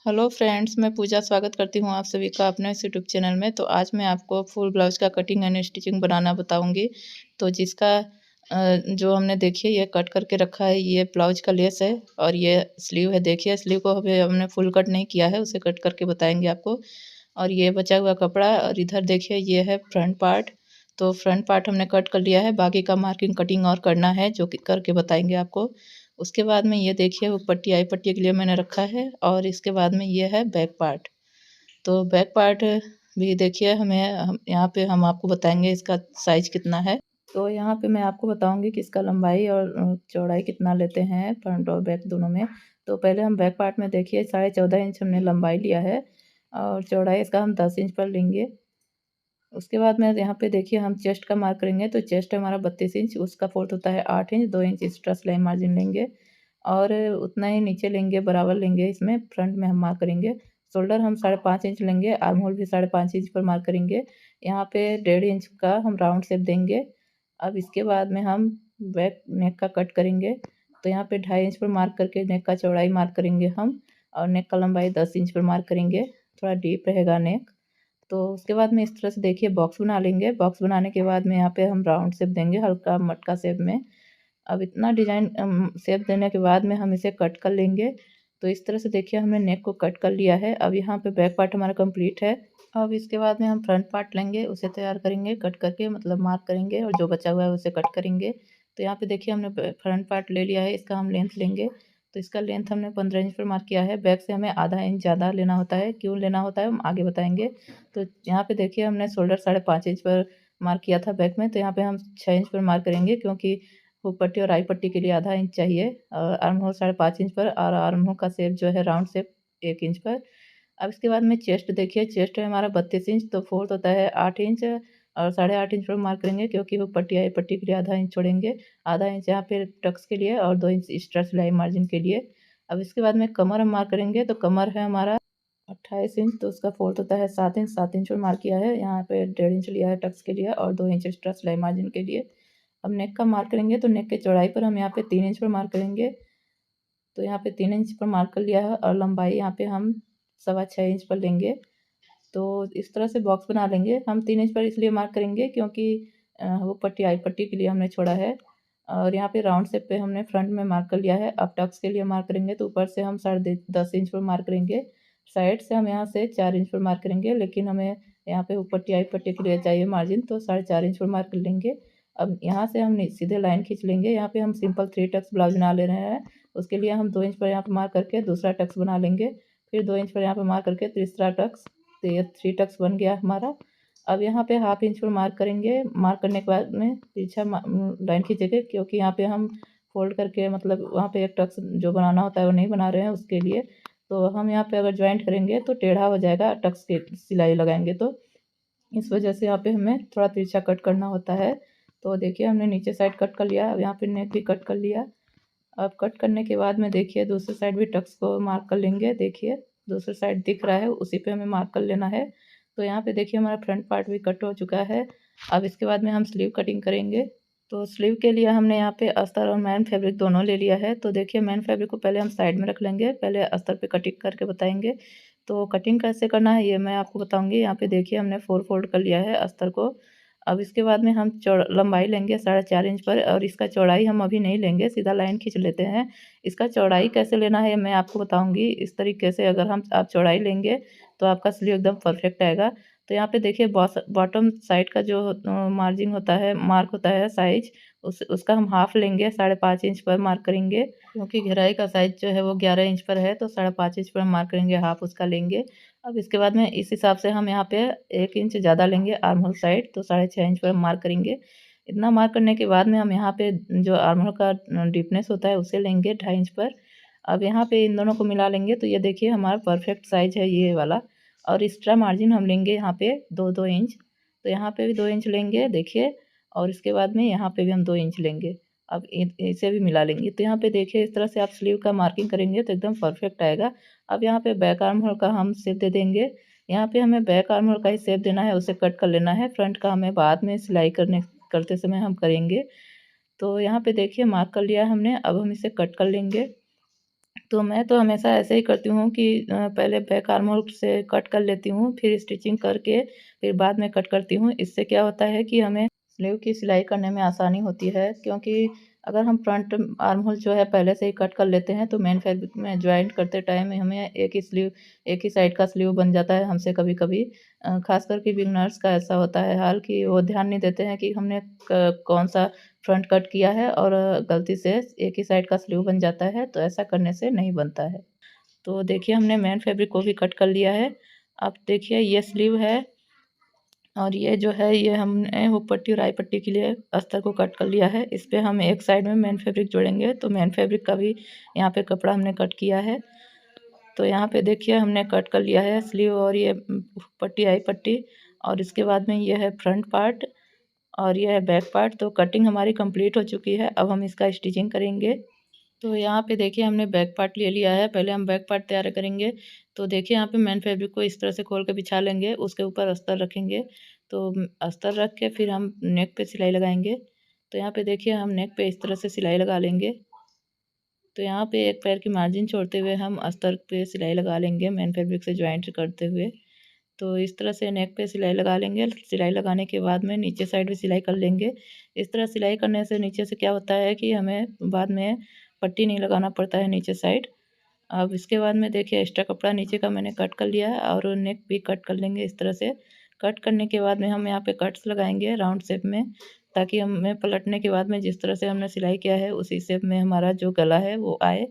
Hello friends, मैं पूजा स्वागत करती हूँ आप सभी का अपने इस यूट्यूब चैनल में। तो आज मैं आपको फुल ब्लाउज़ का कटिंग एंड स्टिचिंग बनाना बताऊँगी। तो जिसका जो हमने देखिए ये कट करके रखा है, ये ब्लाउज़ का लेस है और ये स्लीव है। देखिए स्लीव को अभी हमने फुल कट नहीं किया है, उसे कट करके बताएँगे आपको। और ये बचा हुआ कपड़ा और इधर देखिए ये है फ्रंट पार्ट। तो फ्रंट पार्ट हमने कट कर लिया है, बाकी का मार्किंग कटिंग और करना है जो कि करके बताएँगे आपको। उसके बाद में ये देखिए वो पट्टी आई पट्टी के लिए मैंने रखा है और इसके बाद में ये है बैक पार्ट। तो बैक पार्ट भी देखिए हम यहाँ पे हम आपको बताएँगे इसका साइज़ कितना है। तो यहाँ पे मैं आपको बताऊँगी कि इसका लंबाई और चौड़ाई कितना लेते हैं फ्रंट और बैक दोनों में। तो पहले हम बैक पार्ट में देखिए 14.5 इंच हमने लंबाई लिया है और चौड़ाई इसका हम 10 इंच पर लेंगे। उसके बाद में यहाँ पे देखिए हम चेस्ट का मार्क करेंगे, तो चेस्ट हमारा 32 इंच, उसका फोल्ड होता है 8 इंच, 2 इंच एक्स्ट्रा सिलाई मार्जिन लेंगे और उतना ही नीचे लेंगे, बराबर लेंगे। इसमें फ्रंट में हम मार्क करेंगे। शोल्डर हम 5.5 इंच लेंगे, आर्म होल भी 5.5 इंच पर मार्क करेंगे। यहाँ पे 1.5 इंच का हम राउंड शेप देंगे। अब इसके बाद में हम बैक नेक का कट करेंगे, तो यहाँ पे 2.5 इंच पर मार्क करके नेक का चौड़ाई मार्क करेंगे हम और नेक का लंबाई 10 इंच पर मार्क करेंगे। थोड़ा डीप रहेगा नेक। तो उसके बाद में इस तरह से देखिए बॉक्स बना लेंगे। बॉक्स बनाने के बाद में यहाँ पे हम राउंड शेप देंगे, हल्का मटका शेप में। अब इतना डिज़ाइन शेप देने के बाद में हम इसे कट कर लेंगे। तो इस तरह से देखिए हमने नेक को कट कर लिया है। अब यहाँ पे बैक पार्ट हमारा कंप्लीट है। अब इसके बाद में हम फ्रंट पार्ट लेंगे, उसे तैयार करेंगे कट करके, मतलब मार्क करेंगे और जो बचा हुआ है उसे कट करेंगे। तो यहाँ पे देखिए हमने फ्रंट पार्ट ले लिया है, इसका हम लेंथ लेंगे। तो इसका लेंथ हमने 15 इंच पर मार्क किया है। बैक से हमें आधा इंच ज़्यादा लेना होता है, क्यों लेना होता है हम आगे बताएँगे। तो यहाँ पे देखिए हमने शोल्डर 5.5 इंच पर मार्क किया था बैक में, तो यहाँ पे हम 6 इंच पर मार्क करेंगे, क्योंकि हुक पट्टी और आई पट्टी के लिए आधा इंच चाहिए। आर्म होल 5.5 इंच पर और आर्म होल का शेप जो है राउंड शेप 1 इंच पर। अब इसके बाद में चेस्ट देखिए, चेस्ट है हमारा 32 इंच, तो फोर्थ होता है 8 इंच और 8.5 इंच पर मार्क करेंगे, क्योंकि हुक पट्टी आई पट्टी के लिए आधा इंच छोड़ेंगे। आधा इंच यहाँ पे टक्स के लिए और 2 इंच एक्स्ट्रा सिलाई मार्जिन के लिए। अब इसके बाद में कमर हम मार्क करेंगे, तो कमर है हमारा 28 इंच, तो उसका फोर्थ होता है 7 इंच। 7 इंच पर मार्क किया है। यहाँ पे 1.5 इंच लिया है टक्स के लिए और 2 इंच एक्स्ट्रा सिलाई मार्जिन के लिए। अब नेक का मार्क करेंगे, तो नेक के चौड़ाई पर हम यहाँ पे 3 इंच पर मार्क करेंगे। तो यहाँ पे 3 इंच पर मार्क कर लिया है और लंबाई यहाँ पे हम 6.25 इंच पर लेंगे। तो इस तरह से बॉक्स बना लेंगे। हम 3 इंच पर इसलिए मार्क करेंगे क्योंकि वो पट्टी आई पट्टी के लिए हमने छोड़ा है। और यहाँ पे राउंड शेप पे हमने फ्रंट में मार्क कर लिया है। अब टक्स के लिए मार्क करेंगे, तो ऊपर से हम 10.5 इंच पर मार्क करेंगे। साइड से हम यहाँ से 4 इंच पर मार्क करेंगे, लेकिन हमें यहाँ पे ऊपर पट्टी आई पट्टी के लिए चाहिए मार्जिन, तो 4.5 इंच पर मार्क कर लेंगे। अब यहाँ से हम सीधे लाइन खींच लेंगे। यहाँ पे हम सिंपल 3 टक्स ब्लाउज बना ले रहे हैं। उसके लिए हम 2 इंच पर यहाँ पर मार्क करके दूसरा टक्स बना लेंगे। फिर 2 इंच पर यहाँ पर मार्क करके तीसरा टक्स। तो ये 3 टक्स बन गया हमारा। अब यहाँ पे हाफ इंच पर मार्क करेंगे। मार्क करने के बाद में तिरछा लाइन खींचेंगे, क्योंकि यहाँ पे हम फोल्ड करके, मतलब वहाँ पे एक टक्स जो बनाना होता है वो नहीं बना रहे हैं उसके लिए। तो हम यहाँ पे अगर ज्वाइंट करेंगे तो टेढ़ा हो जाएगा, टक्स के सिलाई लगाएंगे तो इस वजह से यहाँ पे हमें थोड़ा तिरछा कट करना होता है। तो देखिए हमने नीचे साइड कट कर लिया। अब यहाँ पे नेक भी कट कर लिया। अब कट करने के बाद में देखिए दूसरी साइड भी टक्स को मार्क कर लेंगे। देखिए दूसरी साइड दिख रहा है, उसी पे हमें मार्क कर लेना है। तो यहाँ पे देखिए हमारा फ्रंट पार्ट भी कट हो चुका है। अब इसके बाद में हम स्लीव कटिंग करेंगे। तो स्लीव के लिए हमने यहाँ पे अस्तर और मैन फैब्रिक दोनों ले लिया है। तो देखिए मैन फैब्रिक को पहले हम साइड में रख लेंगे, पहले अस्तर पे कटिंग करके बताएंगे। तो कटिंग कैसे करना है ये मैं आपको बताऊंगी। यहाँ पे देखिए हमने 4 फोल्ड कर लिया है अस्तर को। अब इसके बाद में हम लंबाई लेंगे 4.5 इंच पर, और इसका चौड़ाई हम अभी नहीं लेंगे, सीधा लाइन खींच लेते हैं। इसका चौड़ाई कैसे लेना है मैं आपको बताऊंगी। इस तरीके से अगर आप चौड़ाई लेंगे तो आपका स्लीव एकदम परफेक्ट आएगा। तो यहाँ पे देखिए बॉटम साइड का जो मार्जिन होता है, मार्क होता है साइज, उसका हम हाफ लेंगे, 5.5 इंच पर मार्क करेंगे, क्योंकि घेराई का साइज जो है वो 11 इंच पर है, तो 5.5 इंच पर हम मार्क करेंगे, हाफ उसका लेंगे। अब इसके बाद में इस हिसाब से हम यहाँ पे 1 इंच ज़्यादा लेंगे आर्म होल साइड, तो 6.5 इंच पर हम मार्क करेंगे। इतना मार्क करने के बाद में हम यहाँ पे जो आर्म होल का डीपनेस होता है उसे लेंगे 2.5 इंच पर। अब यहाँ पे इन दोनों को मिला लेंगे, तो ये देखिए हमारा परफेक्ट साइज है ये वाला। और एक्स्ट्रा मार्जिन हम लेंगे यहाँ पे 2-2 इंच। तो यहाँ पे भी 2 इंच लेंगे देखिए, और इसके बाद में यहाँ पे भी हम 2 इंच लेंगे। अब इसे भी मिला लेंगे। तो यहाँ पे देखिए इस तरह से आप स्लीव का मार्किंग करेंगे तो एकदम परफेक्ट आएगा। अब यहाँ पे बैक आर्म होल का हम शेप दे देंगे। यहाँ पे हमें बैक आर्म होल का ही शेप देना है, उसे कट कर लेना है। फ्रंट का हमें बाद में सिलाई करते समय हम करेंगे। तो यहाँ पे देखिए मार्क कर लिया हमने। अब हम इसे कट कर लेंगे। तो मैं तो हमेशा ऐसे ही करती हूँ कि पहले बैक आर्म होल से कट कर लेती हूँ, फिर स्टिचिंग करके फिर बाद में कट करती हूँ। इससे क्या होता है कि हमें स्लीव की सिलाई करने में आसानी होती है, क्योंकि अगर हम फ्रंट आर्म होल जो है पहले से ही कट कर लेते हैं तो मेन फैब्रिक में जॉइंट करते टाइम हमें एक ही साइड का स्लीव बन जाता है हमसे कभी-कभी। ख़ास करके बिगिनर्स का ऐसा होता है हाल कि वो ध्यान नहीं देते हैं कि हमने क कौन-सा फ्रंट कट किया है और गलती से एक ही साइड का स्लीव बन जाता है, तो ऐसा करने से नहीं बनता है। तो देखिए हमने मेन फैब्रिक को भी कट कर लिया है। अब देखिए ये स्लीव है और ये जो है ये हमने हुक पट्टी और आई पट्टी के लिए अस्तर को कट कर लिया है। इस पे हम एक साइड में मेन फैब्रिक जोड़ेंगे, तो मेन फैब्रिक का भी यहाँ पे कपड़ा हमने कट किया है। तो यहाँ पे देखिए हमने कट कर लिया है स्लीव और ये हुक पट्टी आई पट्टी, और इसके बाद में ये है फ्रंट पार्ट और ये है बैक पार्ट। तो कटिंग हमारी कंप्लीट हो चुकी है, अब हम इसका स्टिचिंग करेंगे। तो यहाँ पे देखिए हमने बैक पार्ट ले लिया है, पहले हम बैक पार्ट तैयार करेंगे। तो देखिए यहाँ पे मेन फैब्रिक को इस तरह से खोल के बिछा लेंगे, उसके ऊपर अस्तर रखेंगे। तो अस्तर रख के फिर हम नेक पे सिलाई लगाएंगे। तो यहाँ पे देखिए हम नेक पे इस तरह से सिलाई लगा लेंगे। तो यहाँ पे एक पैर की मार्जिन छोड़ते हुए हम अस्तर पे सिलाई लगा लेंगे मेन फैब्रिक से जॉइंट करते हुए। तो इस तरह से नेक पे सिलाई लगा लेंगे। सिलाई लगाने के बाद में नीचे साइड भी सिलाई कर लेंगे। इस तरह सिलाई करने से नीचे से क्या होता है कि हमें बाद में पट्टी नहीं लगाना पड़ता है नीचे साइड। अब इसके बाद में देखिए एक्स्ट्रा कपड़ा नीचे का मैंने कट कर लिया है और नेक भी कट कर लेंगे इस तरह से। कट करने के बाद में हम यहाँ पे कट्स लगाएंगे राउंड शेप में, ताकि हमें पलटने के बाद में जिस तरह से हमने सिलाई किया है उसी शेप में हमारा जो गला है वो आए।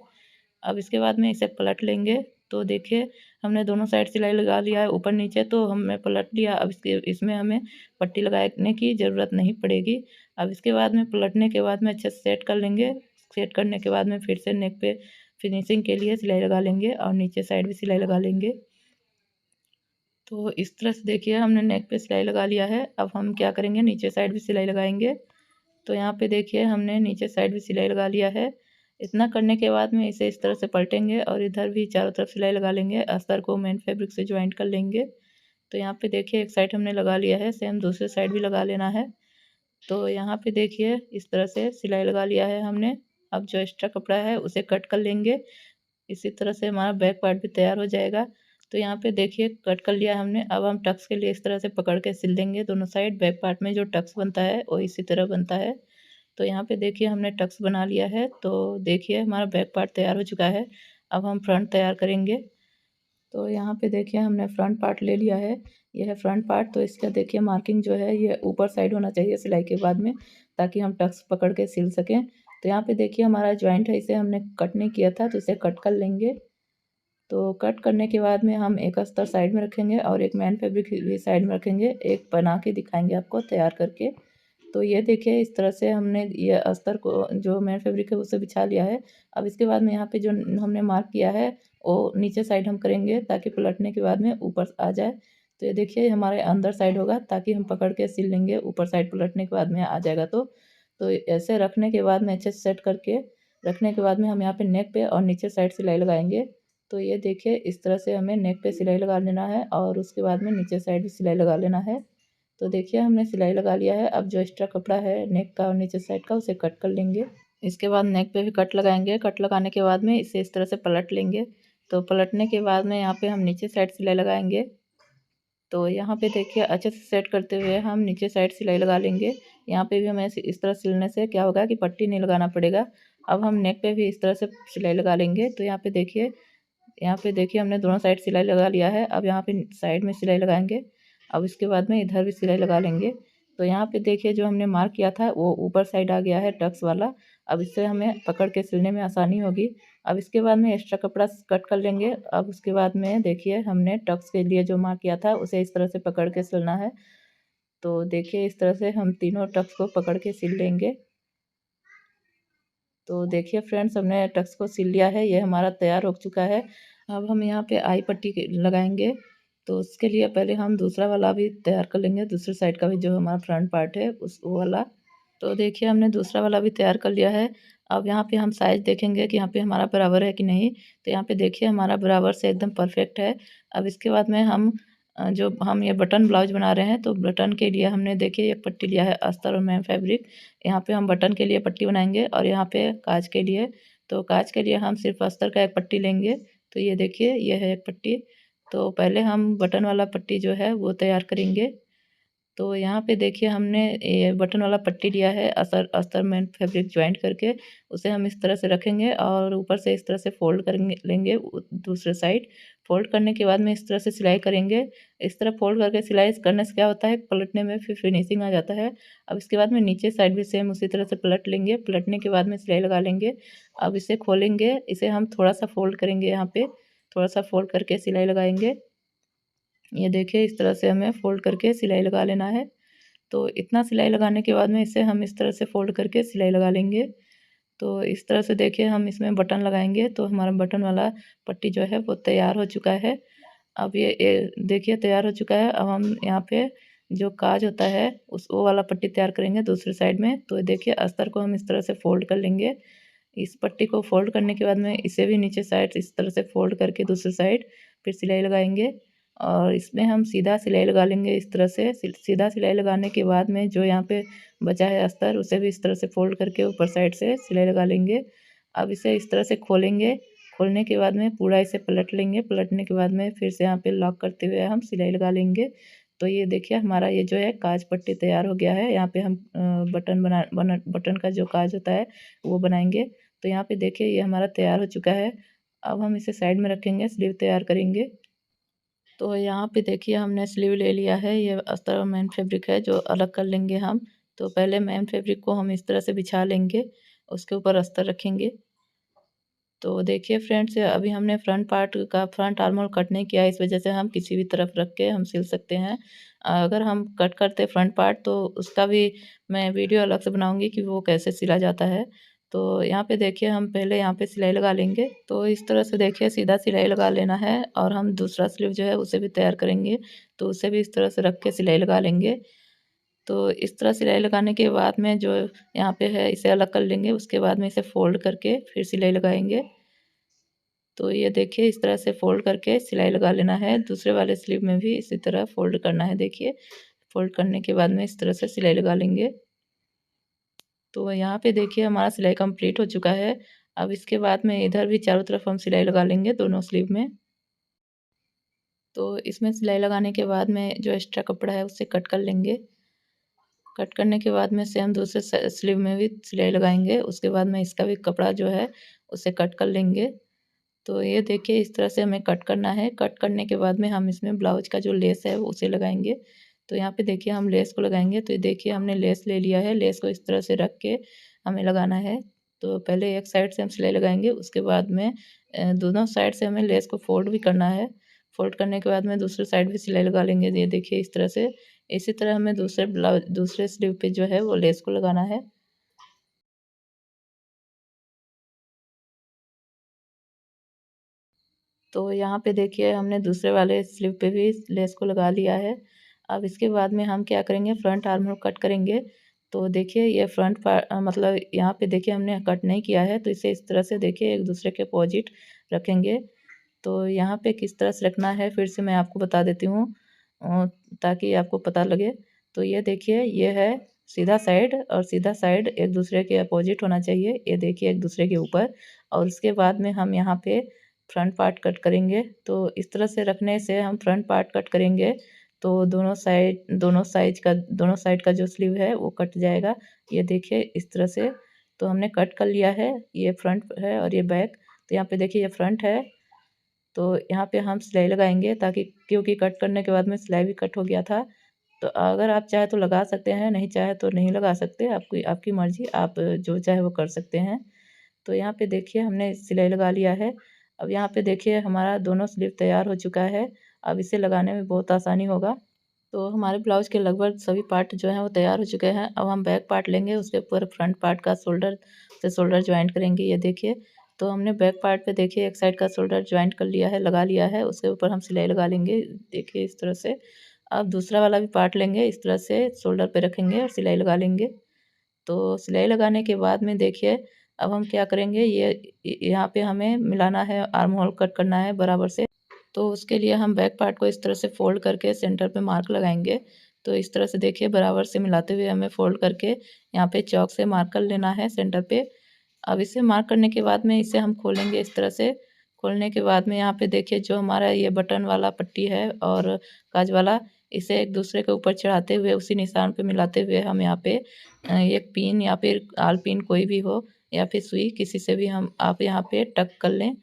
अब इसके बाद में इसे पलट लेंगे। तो देखिए हमने दोनों साइड सिलाई लगा लिया है ऊपर नीचे, तो हमने पलट लिया। अब इसमें हमें पट्टी लगाने की ज़रूरत नहीं पड़ेगी। अब इसके बाद में पलटने के बाद में अच्छे से सेट कर लेंगे। सेट करने के बाद में फिर से नेक पे फिनिशिंग के लिए सिलाई लगा लेंगे और नीचे साइड भी सिलाई लगा लेंगे। तो इस तरह से देखिए हमने नेक पे सिलाई लगा लिया है। अब हम क्या करेंगे, नीचे साइड भी सिलाई लगाएंगे। तो यहाँ पे देखिए हमने नीचे साइड भी सिलाई लगा लिया है। इतना करने के बाद में इसे इस तरह से पलटेंगे और इधर भी चारों तरफ सिलाई लगा लेंगे। अस्तर को मेन फैब्रिक से जॉइंट कर लेंगे। तो यहाँ पे देखिए एक साइड हमने लगा लिया है, सेम दूसरे साइड भी लगा लेना है। तो यहाँ पे देखिए इस तरह से सिलाई लगा लिया है हमने। अब जो एक्स्ट्रा कपड़ा है उसे कट कर लेंगे। इसी तरह से हमारा बैक पार्ट भी तैयार हो जाएगा। तो यहाँ पे देखिए कट कर लिया हमने। अब हम टक्स के लिए इस तरह से पकड़ के सिल देंगे दोनों साइड। बैक पार्ट में जो टक्स बनता है वो इसी तरह बनता है। तो यहाँ पे देखिए हमने टक्स बना लिया है। तो देखिए हमारा बैक पार्ट तैयार हो चुका है। अब हम फ्रंट तैयार करेंगे। तो यहाँ पे देखिए हमने फ्रंट पार्ट ले लिया है। यह है फ्रंट पार्ट। तो इसका देखिए मार्किंग जो है ये ऊपर साइड होना चाहिए सिलाई के बाद में, ताकि हम टक्स पकड़ के सिल सकें। तो यहाँ पे देखिए हमारा जॉइंट है, इसे हमने कट नहीं किया था तो इसे कट कर लेंगे। तो कट करने के बाद में हम एक अस्तर साइड में रखेंगे और एक मेन फैब्रिक भी साइड में रखेंगे। एक बना के दिखाएंगे आपको तैयार करके। तो ये देखिए इस तरह से हमने ये अस्तर को जो मेन फैब्रिक है उसे बिछा लिया है। अब इसके बाद में यहाँ पे जो हमने मार्क किया है वो नीचे साइड हम करेंगे, ताकि पलटने के बाद में ऊपर आ जाए। तो ये देखिए हमारे अंदर साइड होगा, ताकि हम पकड़ के सिल लेंगे। ऊपर साइड पलटने के बाद में आ जाएगा। तो ऐसे रखने के बाद में अच्छे से सेट करके रखने के बाद में हम यहाँ पे नेक पे और नीचे साइड सिलाई लगाएंगे। तो ये देखिए इस तरह से हमें नेक पे सिलाई लगा लेना है और उसके बाद में नीचे साइड भी सिलाई लगा लेना है। तो देखिए हमने सिलाई लगा लिया है। अब जो एक्स्ट्रा कपड़ा है नेक का और नीचे साइड का उसे कट कर लेंगे। इसके बाद नेक पे भी कट लगाएंगे। कट लगाने के बाद में इसे इस तरह से पलट लेंगे। तो पलटने के बाद में यहाँ पे हम नीचे साइड सिलाई लगाएंगे। तो यहाँ पे देखिए अच्छे से सेट करते हुए हम नीचे साइड सिलाई लगा लेंगे। यहाँ पे भी हमें इस तरह सिलने से क्या होगा कि पट्टी नहीं लगाना पड़ेगा। अब हम नेक पे भी इस तरह से सिलाई लगा लेंगे। तो यहाँ पे देखिए हमने दोनों साइड सिलाई लगा लिया है। अब यहाँ पे साइड में सिलाई लगाएंगे। अब इसके बाद में इधर भी सिलाई लगा लेंगे। तो यहाँ पे देखिए जो हमने मार्क किया था वो ऊपर साइड आ गया है टक्स वाला। अब इससे हमें पकड़ के सिलने में आसानी होगी। अब इसके बाद में एक्स्ट्रा कपड़ा कट कर लेंगे। अब उसके बाद में देखिए हमने टक्स के लिए जो मार्क किया था उसे इस तरह से पकड़ के सिलना है। तो देखिए इस तरह से हम तीनों टक्स को पकड़ के सिल लेंगे। तो देखिए फ्रेंड्स हमने टक्स को सिल लिया है, ये हमारा तैयार हो चुका है। अब हम यहाँ पे आई पट्टी लगाएंगे। तो उसके लिए पहले हम दूसरा वाला भी तैयार कर लेंगे, दूसरे साइड का भी जो हमारा फ्रंट पार्ट है उस वो वाला। तो देखिए हमने दूसरा वाला भी तैयार कर लिया है। अब यहाँ पे हम साइज़ देखेंगे कि यहाँ पे हमारा बराबर है कि नहीं। तो यहाँ पे देखिए हमारा बराबर से एकदम परफेक्ट है। अब इसके बाद में हम जो हम ये बटन ब्लाउज बना रहे हैं, तो बटन के लिए हमने देखिए एक पट्टी लिया है अस्तर और मेन फैब्रिक। यहाँ पे हम बटन के लिए पट्टी बनाएंगे और यहाँ पे काज के लिए। तो काज के लिए हम सिर्फ अस्तर का एक पट्टी लेंगे। तो ये देखिए ये है एक पट्टी। तो पहले हम बटन वाला पट्टी जो है वो तैयार करेंगे। तो यहाँ पे देखिए हमने ये बटन वाला पट्टी लिया है अस्तर में फैब्रिक ज्वाइंट करके, उसे हम इस तरह से रखेंगे और ऊपर से इस तरह से फोल्ड करेंगे लेंगे दूसरे साइड। फोल्ड करने के बाद में इस तरह से सिलाई करेंगे। इस तरह फोल्ड करके सिलाई करने से क्या होता है, पलटने में फिर फिनिशिंग आ जाता है। अब इसके बाद में नीचे साइड भी सेम उसी तरह से पलट लेंगे। पलटने के बाद में सिलाई लगा लेंगे। अब इसे खोलेंगे, इसे हम थोड़ा सा फोल्ड करेंगे, यहाँ पे थोड़ा सा फोल्ड करके सिलाई लगाएंगे। ये देखिए इस तरह से हमें फ़ोल्ड करके सिलाई लगा लेना है। तो इतना सिलाई लगाने के बाद में इसे हम इस तरह से फ़ोल्ड करके सिलाई लगा लेंगे। तो इस तरह से देखिए हम इसमें बटन लगाएंगे तो हमारा बटन वाला पट्टी जो है वो तैयार हो चुका है। अब ये देखिए तैयार हो चुका है। अब हम यहाँ पे जो काज होता है उस वो वाला पट्टी तैयार करेंगे दूसरी साइड में। तो देखिए अस्तर को हम इस तरह से फ़ोल्ड कर लेंगे। इस पट्टी को फ़ोल्ड करने के बाद में इसे भी नीचे साइड इस तरह से फ़ोल्ड करके दूसरी साइड फिर सिलाई लगाएंगे और इसमें हम सीधा सिलाई लगा लेंगे। इस तरह से सीधा सिलाई लगाने के बाद में जो यहाँ पे बचा है अस्तर उसे भी इस तरह से फ़ोल्ड करके ऊपर साइड से सिलाई लगा लेंगे। अब इसे इस तरह से खोलेंगे। खोलने के बाद में पूरा इसे पलट लेंगे। पलटने के बाद में फिर से यहाँ पे लॉक करते हुए हम सिलाई लगा लेंगे। तो ये देखिए हमारा ये जो है काज पट्टी तैयार हो गया है। यहाँ पे हम बटन का जो काज होता है वो बनाएंगे। तो यहाँ पे देखिए ये हमारा तैयार हो चुका है। अब हम इसे साइड में रखेंगे, स्लीव तैयार करेंगे। तो यहाँ पे देखिए हमने स्लीव ले लिया है। ये अस्तर और मेन फैब्रिक है जो अलग कर लेंगे हम। तो पहले मेन फैब्रिक को हम इस तरह से बिछा लेंगे, उसके ऊपर अस्तर रखेंगे। तो देखिए फ्रेंड्स अभी हमने फ्रंट पार्ट का फ्रंट आर्म होल कट नहीं किया है, इस वजह से हम किसी भी तरफ रख के हम सिल सकते हैं। अगर हम कट करते फ्रंट पार्ट तो उसका भी मैं वीडियो अलग से बनाऊंगी कि वो कैसे सिला जाता है। तो यहाँ पे देखिए हम पहले यहाँ पे सिलाई लगा लेंगे। तो इस तरह से देखिए सीधा सिलाई लगा लेना है और हम दूसरा स्लीव जो है उसे भी तैयार करेंगे। तो उसे भी इस तरह से रख के सिलाई लगा लेंगे। तो इस तरह सिलाई लगाने के बाद में जो यहाँ पे है इसे अलग कर लेंगे। उसके बाद में इसे फोल्ड करके फिर सिलाई लगाएंगे। तो ये देखिए इस तरह से फ़ोल्ड करके सिलाई लगा लेना है। दूसरे वाले स्लीव में भी इसी तरह फ़ोल्ड करना है। देखिए फ़ोल्ड करने के बाद में इस तरह से सिलाई लगा लेंगे। तो यहाँ पे देखिए हमारा सिलाई कंप्लीट हो चुका है। अब इसके बाद में इधर भी चारों तरफ हम सिलाई लगा लेंगे दोनों स्लीव में। तो इसमें सिलाई लगाने के बाद में जो एक्स्ट्रा कपड़ा है उसे कट कर लेंगे। कट करने के बाद में सेम दूसरे स्लीव में भी सिलाई लगाएंगे। उसके बाद में इसका भी कपड़ा जो है उसे कट कर लेंगे। तो ये देखिए इस तरह से हमें कट करना है। कट करने के बाद में हम इसमें ब्लाउज का जो लेस है उसे लगाएंगे। तो यहाँ पे देखिए हम लेस को लगाएंगे। तो ये देखिए हमने लेस ले लिया है। लेस को इस तरह से रख के हमें लगाना है। तो पहले एक साइड से हम सिलाई लगाएंगे, उसके बाद में दोनों साइड से हमें लेस को फोल्ड भी करना है। फोल्ड करने के बाद में दूसरे साइड भी सिलाई लगा लेंगे। ये देखिए इस तरह से। इसी तरह हमें दूसरे स्लीव पे जो है वो लेस को लगाना है। तो यहाँ पे देखिए हमने दूसरे वाले स्लीव पे भी लेस को लगा लिया है। अब इसके बाद में हम क्या करेंगे, फ्रंट आर्म होल कट करेंगे। तो देखिए ये मतलब यहाँ पे देखिए हमने कट नहीं किया है, तो इसे इस तरह से देखिए एक दूसरे के अपोजिट रखेंगे। तो यहाँ पे किस तरह से रखना है फिर से मैं आपको बता देती हूँ, ताकि आपको पता लगे। तो ये देखिए ये है सीधा साइड, और सीधा साइड एक दूसरे के अपोजिट होना चाहिए। ये देखिए एक दूसरे के ऊपर। और उसके बाद में हम यहाँ पे फ्रंट पार्ट कट करेंगे। तो इस तरह से रखने से हम फ्रंट पार्ट कट करेंगे तो दोनों साइड का जो स्लीव है वो कट जाएगा। ये देखिए इस तरह से। तो हमने कट कर लिया है। ये फ्रंट है और ये बैक। तो यहाँ पे देखिए ये फ्रंट है। तो यहाँ पे हम सिलाई लगाएंगे, ताकि क्योंकि कट करने के बाद में सिलाई भी कट हो गया था। तो अगर आप चाहे तो लगा सकते हैं, नहीं चाहे तो नहीं लगा सकते। आपकी आपकी मर्ज़ी, आप जो चाहे वो कर सकते हैं। तो यहाँ पे देखिए हमने सिलाई लगा लिया है। अब यहाँ पे देखिए हमारा दोनों स्लीव तैयार हो चुका है। अब इसे लगाने में बहुत आसानी होगा। तो हमारे ब्लाउज के लगभग सभी पार्ट जो हैं वो तैयार हो चुके हैं। अब हम बैक पार्ट लेंगे, उसके ऊपर फ्रंट पार्ट का शोल्डर से शोल्डर जॉइंट करेंगे। ये देखिए। तो हमने बैक पार्ट पे देखिए एक साइड का शोल्डर जॉइंट कर लिया है, लगा लिया है। उसके ऊपर हम सिलाई लगा लेंगे, देखिए इस तरह से। अब दूसरा वाला भी पार्ट लेंगे, इस तरह से शोल्डर पे रखेंगे और सिलाई लगा लेंगे। तो सिलाई लगाने के बाद में देखिए अब हम क्या करेंगे, ये यहाँ पे हमें मिलाना है, आर्म होल कट करना है बराबर से। तो उसके लिए हम बैक पार्ट को इस तरह से फ़ोल्ड करके सेंटर पे मार्क लगाएंगे। तो इस तरह से देखिए बराबर से मिलाते हुए हमें फ़ोल्ड करके यहाँ पे चॉक से मार्क कर लेना है सेंटर पे। अब इसे मार्क करने के बाद में इसे हम खोलेंगे इस तरह से। खोलने के बाद में यहाँ पे देखिए जो हमारा ये बटन वाला पट्टी है और काज वाला, इसे एक दूसरे के ऊपर चढ़ाते हुए उसी निशान पे मिलाते हुए हम यहाँ पे एक पिन या फिर आल पिन कोई भी हो या फिर सुई किसी से भी हम आप यहाँ पे टक कर लें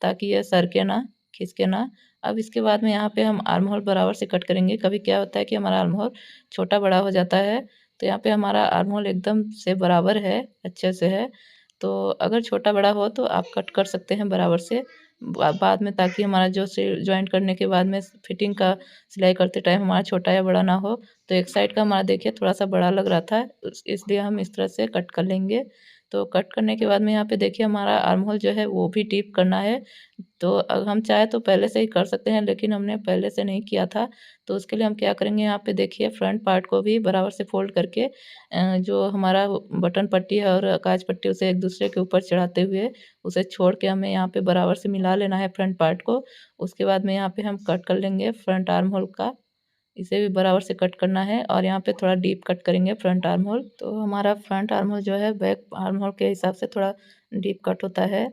ताकि यह सरके ना, खिसके ना। अब इसके बाद में यहाँ पे हम आर्म होल बराबर से कट करेंगे। कभी क्या होता है कि हमारा आर्म होल छोटा बड़ा हो जाता है, तो यहाँ पे हमारा आर्म होल एकदम से बराबर है, अच्छे से है। तो अगर छोटा बड़ा हो तो आप कट कर सकते हैं बराबर से बाद में, ताकि हमारा जो जॉइंट करने के बाद में फिटिंग का सिलाई करते टाइम हमारा छोटा या बड़ा ना हो। तो एक साइड का हमारा देखिए थोड़ा सा बड़ा लग रहा था, इसलिए हम इस तरह से कट कर लेंगे। तो कट करने के बाद में यहाँ पे देखिए हमारा आर्म होल जो है वो भी डीप करना है। तो हम चाहे तो पहले से ही कर सकते हैं, लेकिन हमने पहले से नहीं किया था। तो उसके लिए हम क्या करेंगे, यहाँ पे देखिए फ्रंट पार्ट को भी बराबर से फोल्ड करके जो हमारा बटन पट्टी है और काज पट्टी उसे एक दूसरे के ऊपर चढ़ाते हुए उसे छोड़ के हमें यहाँ पे बराबर से मिला लेना है फ्रंट पार्ट को। उसके बाद में यहाँ पे हम कट कर लेंगे फ्रंट आर्म होल का। इसे भी बराबर से कट करना है और यहाँ पे थोड़ा डीप कट करेंगे फ्रंट आर्म होल। तो हमारा फ्रंट आर्म होल जो है बैक आर्म होल के हिसाब से थोड़ा डीप कट होता है।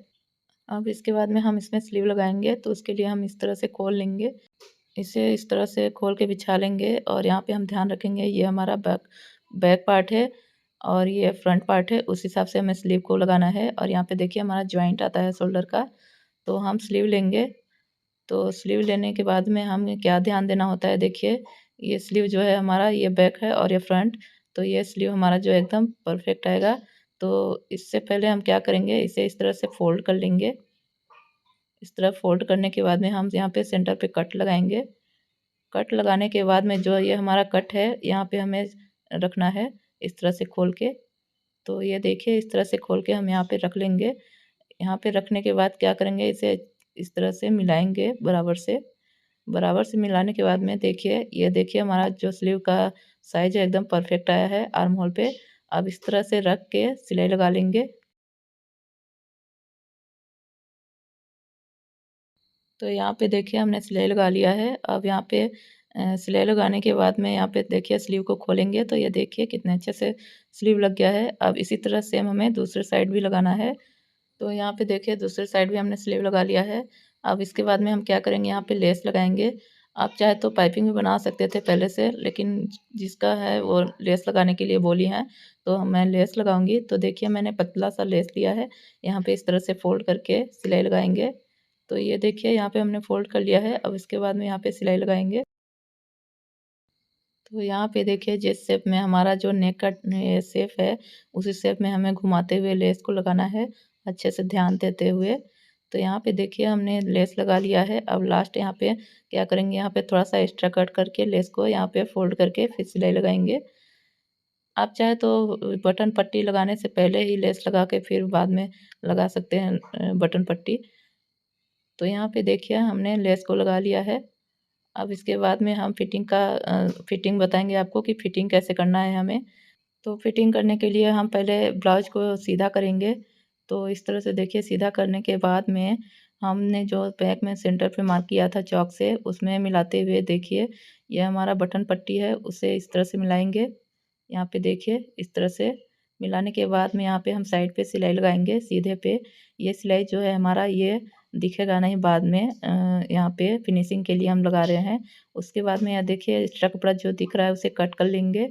अब इसके बाद में हम इसमें स्लीव लगाएंगे, तो उसके लिए हम इस तरह से खोल लेंगे, इसे इस तरह से खोल के बिछा लेंगे। और यहाँ पे हम ध्यान रखेंगे ये हमारा बैक बैक पार्ट है और ये फ्रंट पार्ट है, उस हिसाब से हमें स्लीव को लगाना है। और यहाँ पे देखिए हमारा जॉइंट आता है शोल्डर का, तो हम स्लीव लेंगे। तो स्लीव लेने के बाद में हमें क्या ध्यान देना होता है, देखिए ये स्लीव जो है हमारा ये बैक है और ये फ्रंट, तो ये स्लीव हमारा जो एकदम परफेक्ट आएगा। तो इससे पहले हम क्या करेंगे, इसे इस तरह से फोल्ड कर लेंगे। इस तरह फोल्ड करने के बाद में हम यहाँ पे सेंटर पे कट लगाएंगे। कट लगाने के बाद में जो ये हमारा कट है यहाँ पे हमें रखना है इस तरह से खोल के। तो ये देखिए इस तरह से खोल के हम यहाँ पे रख लेंगे। यहाँ पे रखने के बाद क्या करेंगे, इसे इस तरह से मिलाएंगे बराबर से। बराबर से मिलाने के बाद में देखिए ये देखिए हमारा जो स्लीव का साइज है एकदम परफेक्ट आया है आर्म होल पे। अब इस तरह से रख के सिलाई लगा लेंगे। तो यहाँ पे देखिए हमने सिलाई लगा लिया है। अब यहाँ पे सिलाई लगाने के बाद में यहाँ पे देखिए स्लीव को खोलेंगे, तो ये देखिए कितने अच्छे से स्लीव लग गया है। अब इसी तरह सेम हमें दूसरे साइड भी लगाना है। तो यहाँ पे देखिए दूसरे साइड भी हमने स्लीव लगा लिया है। अब इसके बाद में हम क्या करेंगे, यहाँ पे लेस लगाएंगे। आप चाहे तो पाइपिंग भी बना सकते थे पहले से, लेकिन जिसका है वो लेस लगाने के लिए बोली है, तो मैं लेस लगाऊंगी। तो देखिए मैंने पतला सा लेस लिया है, यहाँ पे इस तरह से फोल्ड करके सिलाई लगाएंगे। तो ये देखिए यहाँ पे हमने फोल्ड कर लिया है। अब इसके बाद में यहाँ पे सिलाई लगाएंगे। तो यहाँ पे देखिए जिस शेप में हमारा जो नेक का शेप है, उसी शेप में हमें घुमाते हुए लेस को लगाना है, अच्छे से ध्यान देते हुए। तो यहाँ पे देखिए हमने लेस लगा लिया है। अब लास्ट यहाँ पे क्या करेंगे, यहाँ पे थोड़ा सा एक्स्ट्रा कट करके लेस को यहाँ पे फोल्ड करके फिर सिलाई लगाएंगे। आप चाहे तो बटन पट्टी लगाने से पहले ही लेस लगा के फिर बाद में लगा सकते हैं बटन पट्टी। तो यहाँ पे देखिए हमने लेस को लगा लिया है। अब इसके बाद में हम फिटिंग बताएंगे आपको कि फिटिंग कैसे करना है हमें। तो फिटिंग करने के लिए हम पहले ब्लाउज को सीधा करेंगे। तो इस तरह से देखिए सीधा करने के बाद में हमने जो बैक में सेंटर पे मार्क किया था चौक से, उसमें मिलाते हुए देखिए ये हमारा बटन पट्टी है, उसे इस तरह से मिलाएंगे। यहाँ पे देखिए इस तरह से मिलाने के बाद में यहाँ पे हम साइड पे सिलाई लगाएंगे सीधे पे। ये सिलाई जो है हमारा ये दिखेगा नहीं बाद में, यहाँ पे फिनिशिंग के लिए हम लगा रहे हैं। उसके बाद में यहाँ देखिए एक्स्ट्रा कपड़ा जो दिख रहा है उसे कट कर लेंगे।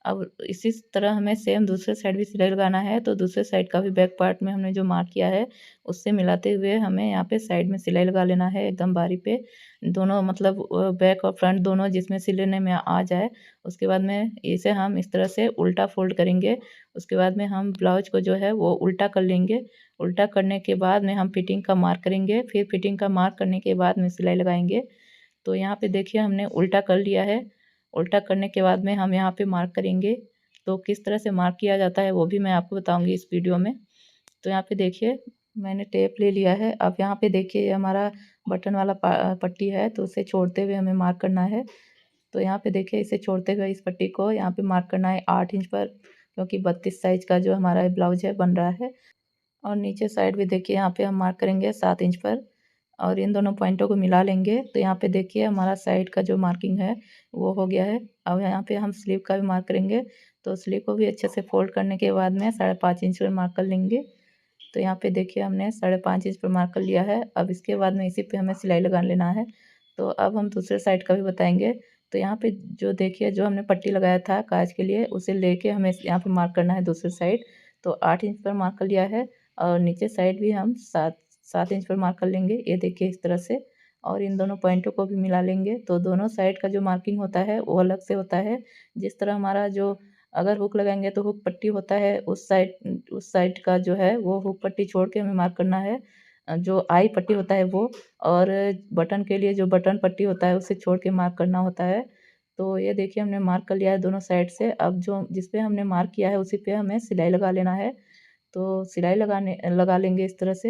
अब इसी तरह हमें सेम दूसरे साइड भी सिलाई लगाना है। तो दूसरे साइड का भी बैक पार्ट में हमने जो मार्क किया है उससे मिलाते हुए हमें यहाँ पे साइड में सिलाई लगा लेना है एकदम बारी पे, दोनों मतलब बैक और फ्रंट दोनों जिसमें सिलने में आ जाए। उसके बाद में इसे हम इस तरह से उल्टा फोल्ड करेंगे। उसके बाद में हम ब्लाउज को जो है वो उल्टा कर लेंगे। उल्टा करने के बाद में हम फिटिंग का मार्क करेंगे, फिर फिटिंग का मार्क करने के बाद में सिलाई लगाएंगे। तो यहाँ पे देखिए हमने उल्टा कर लिया है। उल्टा करने के बाद में हम यहाँ पे मार्क करेंगे। तो किस तरह से मार्क किया जाता है वो भी मैं आपको बताऊंगी इस वीडियो में। तो यहाँ पे देखिए मैंने टेप ले लिया है। अब यहाँ पे देखिए ये हमारा बटन वाला पट्टी है, तो उसे छोड़ते हुए हमें मार्क करना है। तो यहाँ पे देखिए इसे छोड़ते हुए इस पट्टी को यहाँ पे मार्क करना है 8 इंच पर, क्योंकि 32 साइज का जो हमारा ब्लाउज है बन रहा है। और नीचे साइड भी देखिए यहाँ पे हम मार्क करेंगे 7 इंच पर और इन दोनों पॉइंटों को मिला लेंगे। तो यहाँ पे देखिए हमारा साइड का जो मार्किंग है वो हो गया है। अब यहाँ पे हम स्लीव का भी मार्क करेंगे। तो स्लीव को भी अच्छे से फोल्ड करने के बाद में 5.5 इंच पर मार्क कर लेंगे। तो यहाँ पे देखिए हमने 5.5 इंच पर मार्क कर लिया है। अब इसके बाद में इसी पे हमें सिलाई लगा लेना है। तो अब हम दूसरे साइड का भी बताएंगे। तो यहाँ पे जो देखिए जो हमने पट्टी लगाया था काज के लिए, उसे लेके हमें यहाँ पे मार्क करना है दूसरी साइड। तो 8 इंच पर मार्क कर लिया है और नीचे साइड भी हम 7 इंच पर मार्क कर लेंगे। ये देखिए इस तरह से, और इन दोनों पॉइंटों को भी मिला लेंगे। तो दोनों साइड का जो मार्किंग होता है वो अलग से होता है। जिस तरह हमारा जो अगर हुक लगाएंगे तो हुक पट्टी होता है, उस साइड का जो है वो हुक पट्टी छोड़ के हमें मार्क करना है। जो आई पट्टी होता है वो, और बटन के लिए जो बटन पट्टी होता है उसे छोड़ के मार्क करना होता है। तो ये देखिए हमने मार्क कर लिया है दोनों साइड से। अब जो जिस पे हमने मार्क किया है उसी पे हमें सिलाई लगा लेना है। तो सिलाई लगा लेंगे इस तरह से।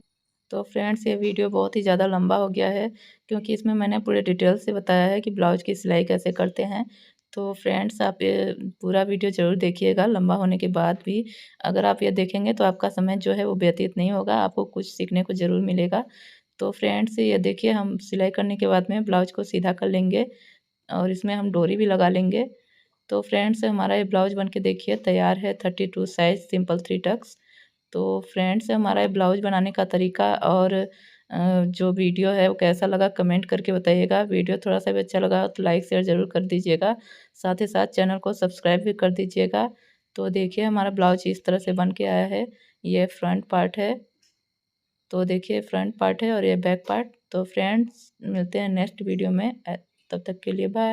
तो फ्रेंड्स ये वीडियो बहुत ही ज़्यादा लंबा हो गया है, क्योंकि इसमें मैंने पूरे डिटेल से बताया है कि ब्लाउज की सिलाई कैसे करते हैं। तो फ्रेंड्स आप ये पूरा वीडियो ज़रूर देखिएगा। लंबा होने के बाद भी अगर आप ये देखेंगे तो आपका समय जो है वो व्यतीत नहीं होगा, आपको कुछ सीखने को ज़रूर मिलेगा। तो फ्रेंड्स ये देखिए हम सिलाई करने के बाद में ब्लाउज को सीधा कर लेंगे और इसमें हम डोरी भी लगा लेंगे। तो फ्रेंड्स हमारा ये ब्लाउज बन के देखिए तैयार है, 32 साइज़ सिंपल 3 टक्स। तो फ्रेंड्स हमारा ये ब्लाउज बनाने का तरीका और जो वीडियो है वो कैसा लगा कमेंट करके बताइएगा। वीडियो थोड़ा सा भी अच्छा लगा तो लाइक शेयर ज़रूर कर दीजिएगा। साथ ही साथ चैनल को सब्सक्राइब भी कर दीजिएगा। तो देखिए हमारा ब्लाउज इस तरह से बन के आया है। ये फ्रंट पार्ट है। तो देखिए फ्रंट पार्ट है और ये बैक पार्ट। तो फ्रेंड्स मिलते हैं नेक्स्ट वीडियो में। तब तक के लिए बाय।